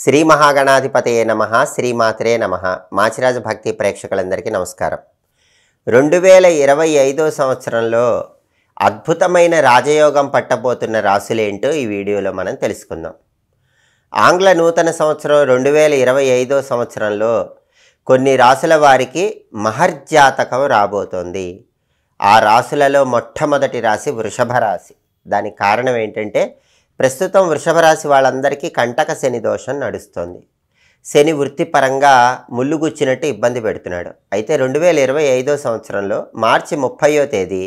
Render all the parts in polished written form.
శ్రీ మహాగణాధిపతయే నమః శ్రీమాత్రే నమః మాచిరాజు భక్తి ప్రేక్షకులందరికీ నమస్కారం. 2025 సంవత్సరంలో అద్భుతమైన రాజయోగం పట్టబోతున్న రాశులేంటో ఈ వీడియోలో మనం తెలుసుకుందాం. ఆంగ్ల నూతన సంవత్సరం 2025 సంవత్సరంలో కొన్ని రాశుల వారికి మహర్జాతకం రాబోతోంది. ఆ రాశులలో మొట్టమొదటి రాశి వృషభ రాశి. దానికి కారణం ఏంటంటే ప్రస్తుతం వృషభ రాశి వాళ్ళందరికీ కంటక శని దోషం నడుస్తుంది. శని వృత్తిపరంగా ముళ్ళుగుచ్చినట్టు ఇబ్బంది పెడుతున్నాడు. అయితే 2025 సంవత్సరంలో మార్చి 30వ తేదీ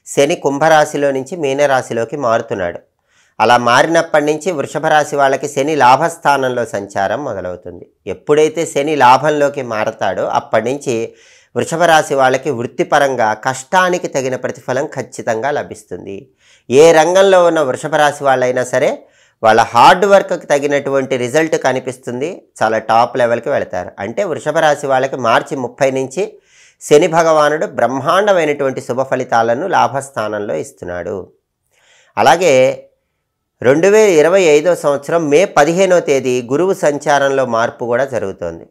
శని కుంభరాశిలో నుంచి మీనరాశిలోకి మారుతున్నాడు. అలా మారినప్పటి నుంచి వృషభ రాశి వాళ్ళకి శని లాభస్థానంలో సంచారం మొదలవుతుంది. ఎప్పుడైతే శని లాభంలోకి మారతాడో అప్పటి నుంచి వృషభ రాశి వాళ్ళకి వృత్తిపరంగా కష్టానికి తగిన ప్రతిఫలం ఖచ్చితంగా లభిస్తుంది. ఏ రంగంలో ఉన్న వృషభ రాశి వాళ్ళైనా సరే వాళ్ళ హార్డ్ వర్క్కి తగినటువంటి రిజల్ట్ కనిపిస్తుంది. చాలా టాప్ లెవెల్కి వెళతారు. అంటే వృషభ రాశి వాళ్ళకి మార్చి 30 నుంచి శని భగవానుడు బ్రహ్మాండమైనటువంటి శుభ ఫలితాలను లాభస్థానంలో ఇస్తున్నాడు. అలాగే 2025 సంవత్సరం మే 15వ తేదీ గురువు సంచారంలో మార్పు కూడా జరుగుతోంది.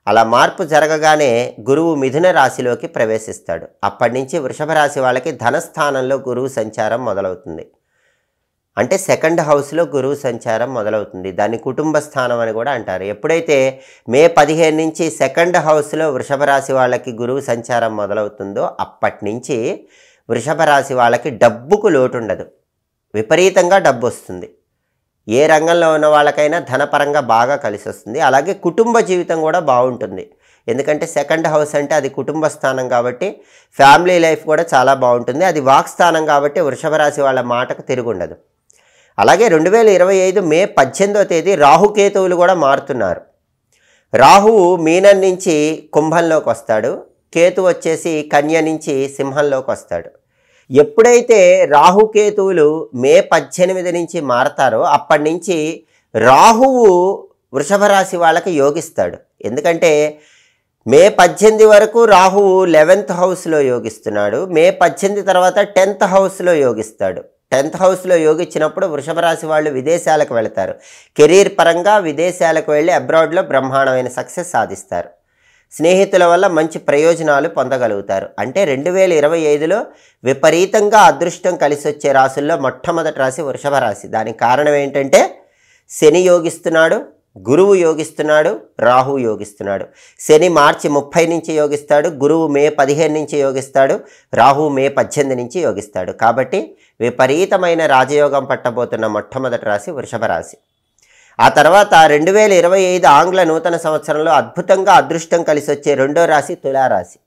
అలా మార్పు జరగగానే గురువు మిథున రాశిలోకి ప్రవేశిస్తాడు. అప్పటి నుంచి వృషభ రాశి వాళ్ళకి ధనస్థానంలో గురువు సంచారం మొదలవుతుంది. అంటే సెకండ్ హౌస్లో గురువు సంచారం మొదలవుతుంది. దాన్ని కుటుంబ స్థానం అని కూడా అంటారు. ఎప్పుడైతే మే 15 నుంచి సెకండ్ హౌస్లో వృషభ రాశి వాళ్ళకి గురువు సంచారం మొదలవుతుందో అప్పటి నుంచి వృషభ రాశి వాళ్ళకి డబ్బుకు లోటు ఉండదు. విపరీతంగా డబ్బు వస్తుంది. ఏ రంగంలో ఉన్న వాళ్ళకైనా ధనపరంగా బాగా కలిసి వస్తుంది. అలాగే కుటుంబ జీవితం కూడా బాగుంటుంది. ఎందుకంటే సెకండ్ హౌస్ అంటే అది కుటుంబ స్థానం కాబట్టి ఫ్యామిలీ లైఫ్ కూడా చాలా బాగుంటుంది. అది వాక్ స్థానం కాబట్టి వృషభ రాశి వాళ్ళ మాటకు తిరుగుండదు. అలాగే 2025 మే 18వ తేదీ రాహుకేతువులు కూడా మారుతున్నారు. రాహువు మీనం నుంచి కుంభంలోకి వస్తాడు. కేతు వచ్చేసి కన్య నుంచి సింహంలోకి వస్తాడు. ఎప్పుడైతే రాహుకేతువులు మే 18 నుంచి మారతారో అప్పటి నుంచి రాహువు వృషభ రాశి వాళ్ళకి యోగిస్తాడు. ఎందుకంటే మే 18 వరకు రాహువు 11th హౌస్లో యోగిస్తున్నాడు. మే 18 తర్వాత 10th హౌస్లో యోగిస్తాడు. 10th హౌస్లో యోగించినప్పుడు వృషభ రాశి వాళ్ళు విదేశాలకు వెళతారు. కెరీర్ పరంగా విదేశాలకు వెళ్ళి అబ్రాడ్లో బ్రహ్మాండమైన సక్సెస్ సాధిస్తారు. స్నేహితుల వల్ల మంచి ప్రయోజనాలు పొందగలుగుతారు. అంటే 2025లో విపరీతంగా అదృష్టం కలిసి వచ్చే రాశుల్లో మొట్టమొదటి రాశి వృషభ రాశి. దానికి కారణం ఏంటంటే శని యోగిస్తున్నాడు, గురువు యోగిస్తున్నాడు, రాహు యోగిస్తున్నాడు. శని మార్చి 30 నుంచి యోగిస్తాడు, గురువు మే 15 నుంచి యోగిస్తాడు, రాహు మే 18 నుంచి యోగిస్తాడు. కాబట్టి విపరీతమైన రాజయోగం పట్టబోతున్న మొట్టమొదటి రాశి వృషభ రాశి. ఆ తర్వాత 2025 ఆంగ్ల నూతన సంవత్సరంలో అద్భుతంగా అదృష్టం కలిసి వచ్చే రెండో రాశి తులారాశి.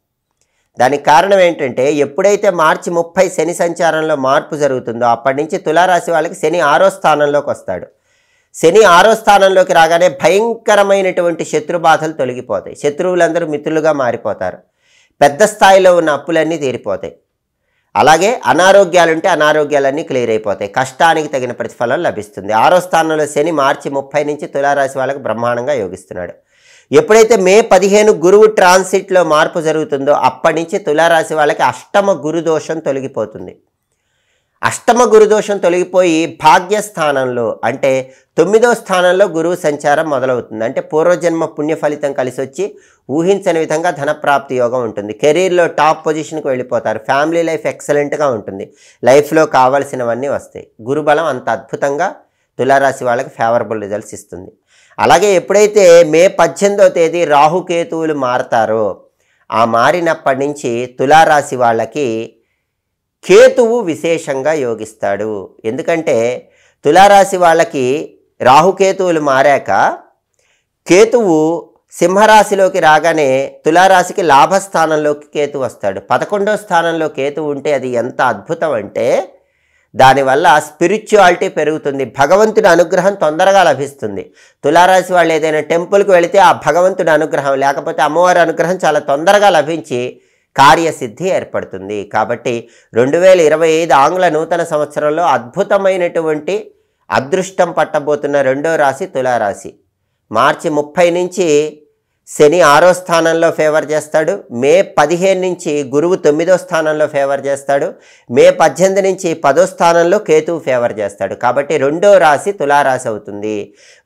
దానికి కారణం ఏంటంటే ఎప్పుడైతే మార్చి 30 శని సంచారంలో మార్పు జరుగుతుందో అప్పటి నుంచి తులారాశి వాళ్ళకి శని 6వ స్థానంలోకి వస్తాడు. శని 6వ స్థానంలోకి రాగానే భయంకరమైనటువంటి శత్రుబాధలు తొలగిపోతాయి. శత్రువులందరూ మిత్రులుగా మారిపోతారు. పెద్ద స్థాయిలో ఉన్న అప్పులన్నీ తీరిపోతాయి. అలాగే అనారోగ్యాలుంటే అనారోగ్యాలన్నీ క్లియర్ అయిపోతాయి. కష్టానికి తగిన ప్రతిఫలం లభిస్తుంది. 6వ స్థానంలో శని మార్చి 30 నుంచి తులారాశి వాళ్ళకి బ్రహ్మాండంగా యోగిస్తున్నాడు. ఎప్పుడైతే మే 15 గురువు ట్రాన్సిట్లో మార్పు జరుగుతుందో అప్పటి నుంచి తులారాశి వాళ్ళకి అష్టమ గురుదోషం తొలగిపోతుంది. అష్టమ గురుదోషం తొలగిపోయి భాగ్యస్థానంలో అంటే 9వ స్థానంలో గురువు సంచారం మొదలవుతుంది. అంటే పూర్వజన్మ పుణ్య ఫలితం కలిసి వచ్చి ఊహించని విధంగా ధనప్రాప్తి యోగం ఉంటుంది. కెరీర్లో టాప్ పొజిషన్కి వెళ్ళిపోతారు. ఫ్యామిలీ లైఫ్ ఎక్సలెంట్గా ఉంటుంది. లైఫ్లో కావాల్సినవన్నీ వస్తాయి. గురుబలం అంత అద్భుతంగా తులారాశి వాళ్ళకి ఫేవరబుల్ రిజల్ట్స్ ఇస్తుంది. అలాగే ఎప్పుడైతే మే 18వ తేదీ రాహుకేతువులు మారతారో ఆ మారినప్పటి నుంచి తులారాశి వాళ్ళకి కేతువు విశేషంగా యోగిస్తాడు. ఎందుకంటే తులారాశి వాళ్ళకి రాహుకేతువులు మారాక కేతువు సింహరాశిలోకి రాగానే తులారాశికి లాభస్థానంలోకి కేతు వస్తాడు. 11వ స్థానంలో కేతు ఉంటే అది ఎంత అద్భుతం అంటే దానివల్ల స్పిరిచువాలిటీ పెరుగుతుంది. భగవంతుడి అనుగ్రహం తొందరగా లభిస్తుంది. తులారాశి వాళ్ళు ఏదైనా టెంపుల్కి వెళితే ఆ భగవంతుడి అనుగ్రహం లేకపోతే అమ్మవారి అనుగ్రహం చాలా తొందరగా లభించి కార్యసిద్ధి ఏర్పడుతుంది. కాబట్టి 2025 ఆంగ్ల నూతన సంవత్సరంలో అద్భుతమైనటువంటి అదృష్టం పట్టబోతున్న రెండో రాశి తులారాశి. మార్చి 30 నుంచి శని 6వ స్థానంలో ఫేవర్ చేస్తాడు. మే 15 నుంచి గురువు 9వ స్థానంలో ఫేవర్ చేస్తాడు. మే 18 నుంచి 10వ స్థానంలో కేతువు ఫేవర్ చేస్తాడు. కాబట్టి రెండో రాశి తులారాశి అవుతుంది.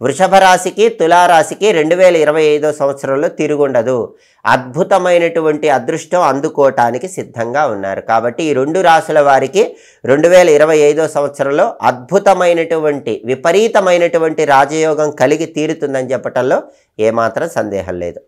వృషభ రాశికి తులారాశికి 2025వ సంవత్సరంలో తిరుగుండదు. అద్భుతమైనటువంటి అదృష్టం అందుకోవటానికి సిద్ధంగా ఉన్నారు. కాబట్టి ఈ రెండు రాశుల వారికి 2025వ సంవత్సరంలో అద్భుతమైనటువంటి విపరీతమైనటువంటి రాజయోగం కలిగి తీరుతుందని చెప్పటంలో ఏమాత్రం సందేహం లేదు.